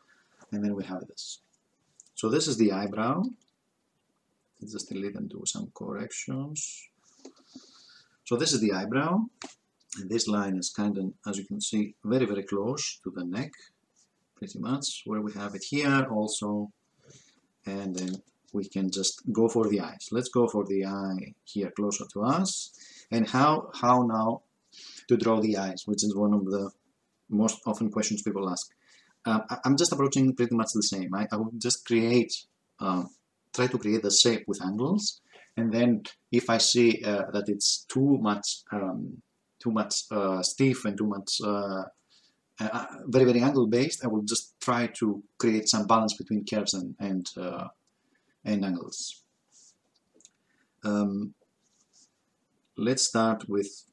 and then we have this. So this is the eyebrow. Let's just delete and do some corrections. So this is the eyebrow, and this line is kind of, as you can see, very, very close to the neck, pretty much, where we have it here also. And then we can just go for the eyes. Let's go for the eye here closer to us. And how now to draw the eyes, which is one of the most often questions people ask. I'm just approaching pretty much the same. I will just create, try to create the shape with angles, and then if I see that it's too much stiff and too much very, very angle based, I will just try to create some balance between curves and angles. let's start with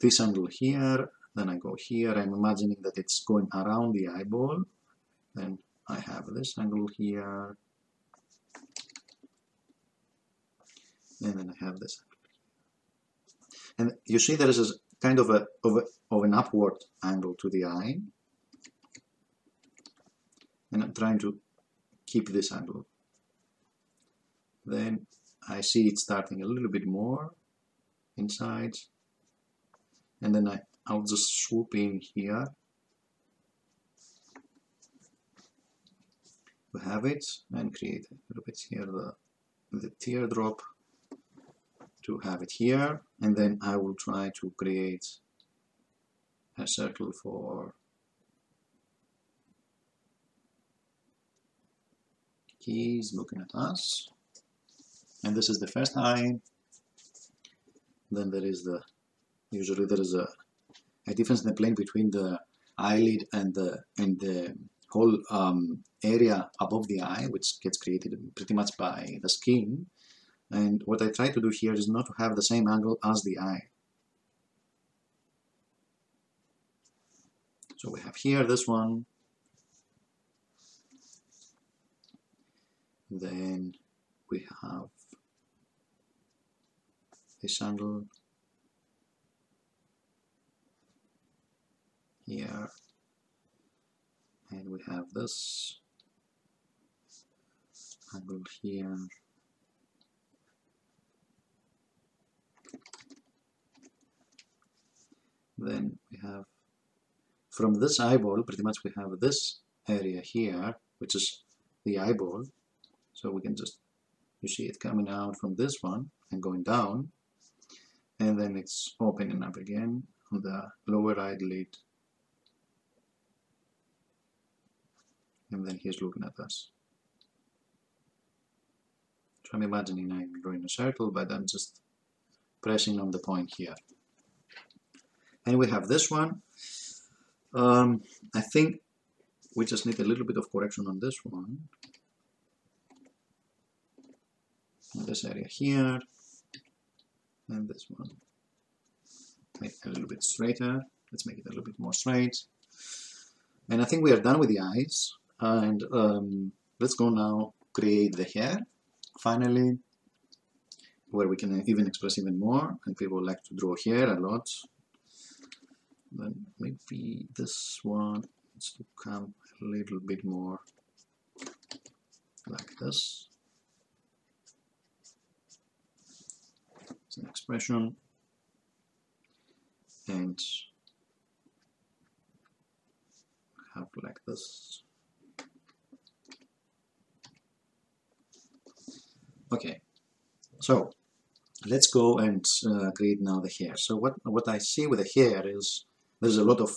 this angle here, then I go here. I'm imagining that it's going around the eyeball. Then I have this angle here, and then I have this. And you see there is a kind of an upward angle to the eye, and I'm trying to keep this angle. Then I see it starting a little bit more inside, and then I'll just swoop in here. We have it, and create a little bit here the teardrop to have it here, and then I will try to create a circle for he's looking at us. And this is the first eye. Then there is usually there is a difference in the plane between the eyelid and the whole area above the eye, which gets created pretty much by the skin. And what I try to do here is not to have the same angle as the eye. So we have here this one. Then we have this angle here, and we have this angle here. Then we have from this eyeball, pretty much we have this area here, which is the eyeball. So we can just, you see it coming out from this one and going down, and then it's opening up again on the lower eyelid, and then he's looking at us. So I'm imagining I'm drawing a circle, but I'm just pressing on the point here. And we have this one. I think we just need a little bit of correction on this one. And this area here, and this one. Make it a little bit straighter. Let's make it a little bit more straight. And I think we are done with the eyes. And let's go now create the hair. Finally, where we can even express even more, and people like to draw hair a lot. Then maybe this one needs to come a little bit more like this. It's an expression, and have like this. Okay, so let's go and create now the hair. So what I see with the hair is there's a lot of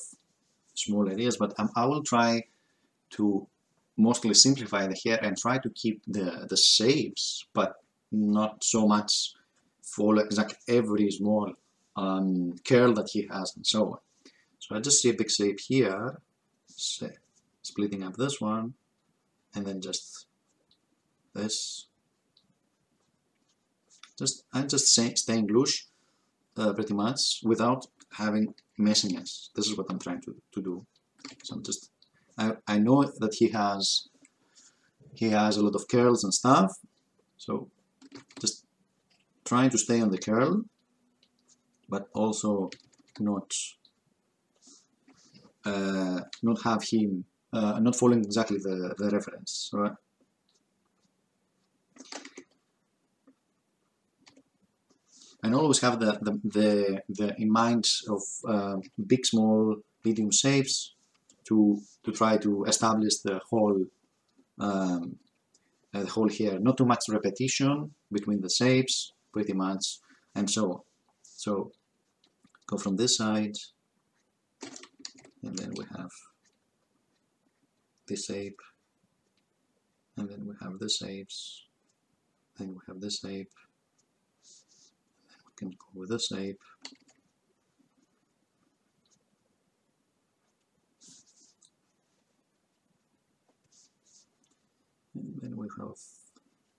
small areas, but I will try to mostly simplify the hair and try to keep the shapes, but not so much follow exactly every small curl that he has and so on. So I just see a big shape here, splitting up this one, and then just this. I'm just staying loose pretty much without having messiness. This is what I'm trying to do. So I'm just, I know that he has a lot of curls and stuff, so just trying to stay on the curl, but also not have him not following exactly the reference, right? And always have the in mind of big, small, medium shapes to try to establish the whole hair. Not too much repetition between the shapes, pretty much, and so on. So go from this side, and then we have this shape, and then we have this shapes, then we have this shape. Can go with this shape, and then we have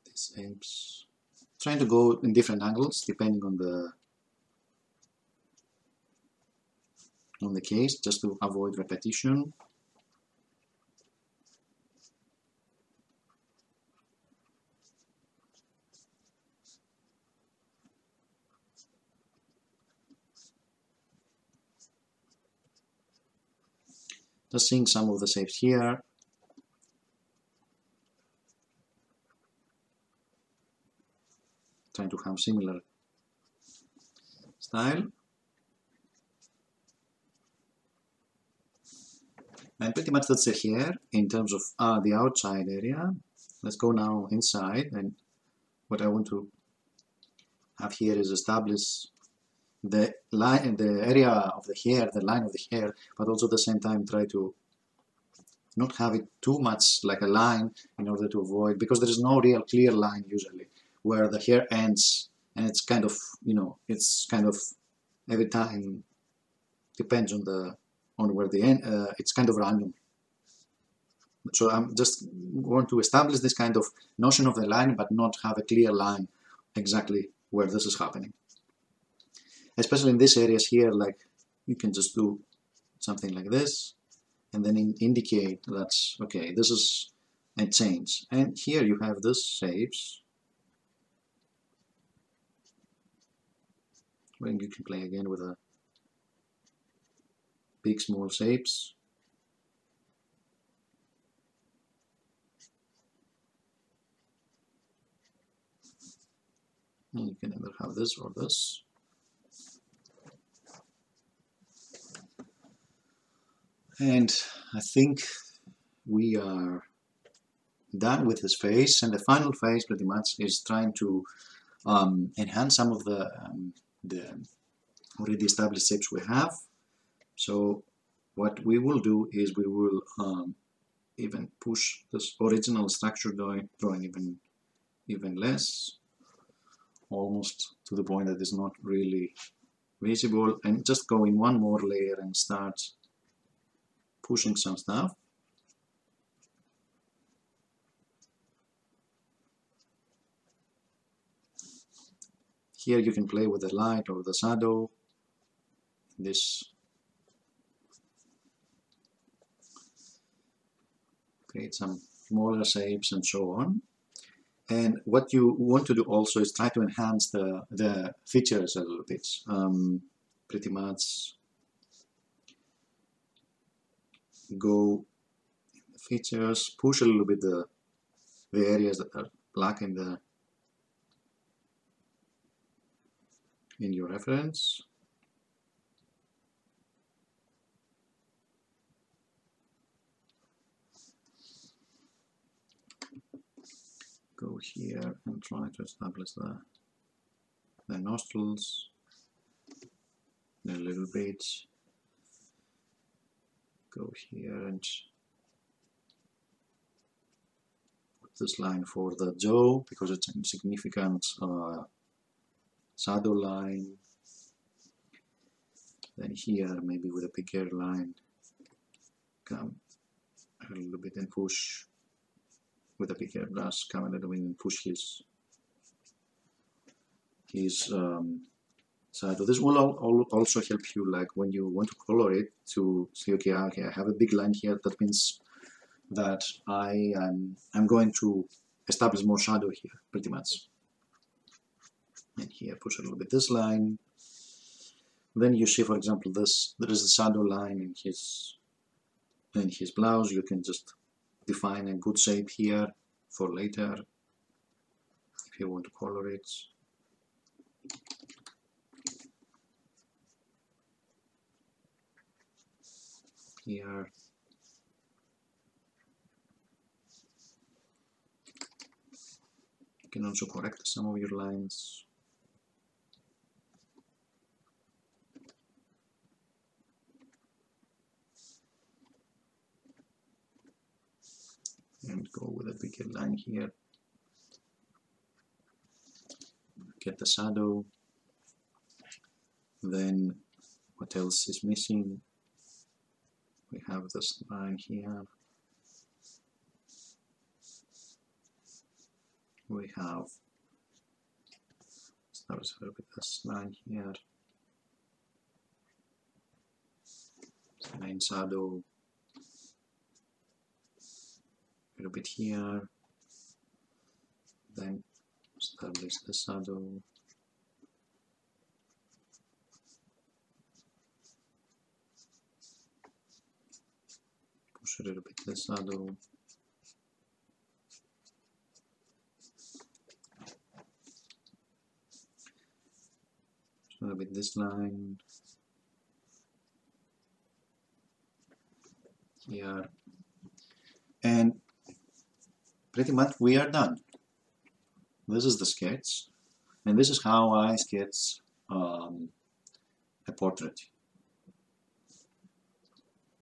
these shapes. Trying to go in different angles depending on the on the case, just to avoid repetition. Just seeing some of the shapes here. Trying to have similar style. And pretty much that's it here in terms of the outside area. Let's go now inside, and what I want to have here is establish the line, the area of the hair, the line of the hair, but also at the same time try to not have it too much like a line in order to avoid, because there is no real clear line usually where the hair ends, and it's kind of, you know, it's kind of every time depends on where the end, it's kind of random. So I'm just want to establish this kind of notion of the line, but not have a clear line exactly where this is happening. Especially in these areas here, like you can just do something like this, and then indicate that's okay, this is a change. And here you have this shapes, where you can play again with a big small shapes. And you can either have this or this. And I think we are done with this phase, and the final phase pretty much is trying to enhance some of the already established shapes we have. So what we will do is we will even push this original structure drawing even less, almost to the point that it's not really visible, and just go in one more layer and start pushing some stuff. Here you can play with the light or the shadow. This create some smaller shapes and so on. And what you want to do also is try to enhance the features a little bit. Pretty much go in the features, push a little bit the areas that are black in your reference. Go here and try to establish the nostrils a little bit. Go here and put this line for the jaw because it's a significant shadow line. Then here maybe with a bigger line, come a little bit and push with a bigger brush, come a little bit and push his shadow. This will also help you, like when you want to color it, to say, okay, I have a big line here. That means that I'm going to establish more shadow here, pretty much. And here, push a little bit this line. Then you see, for example, this. There is a shadow line in his blouse. You can just define a good shape here for later if you want to color it. Here you can also correct some of your lines. And go with a bigger line here. Get the shadow. Then what else is missing? We have this line here. We have start with this line here. line shadow a little bit here, then establish the shadow. Push a little bit the shadow. A little bit this line here, and pretty much we are done. This is the sketch, and this is how I sketch a portrait.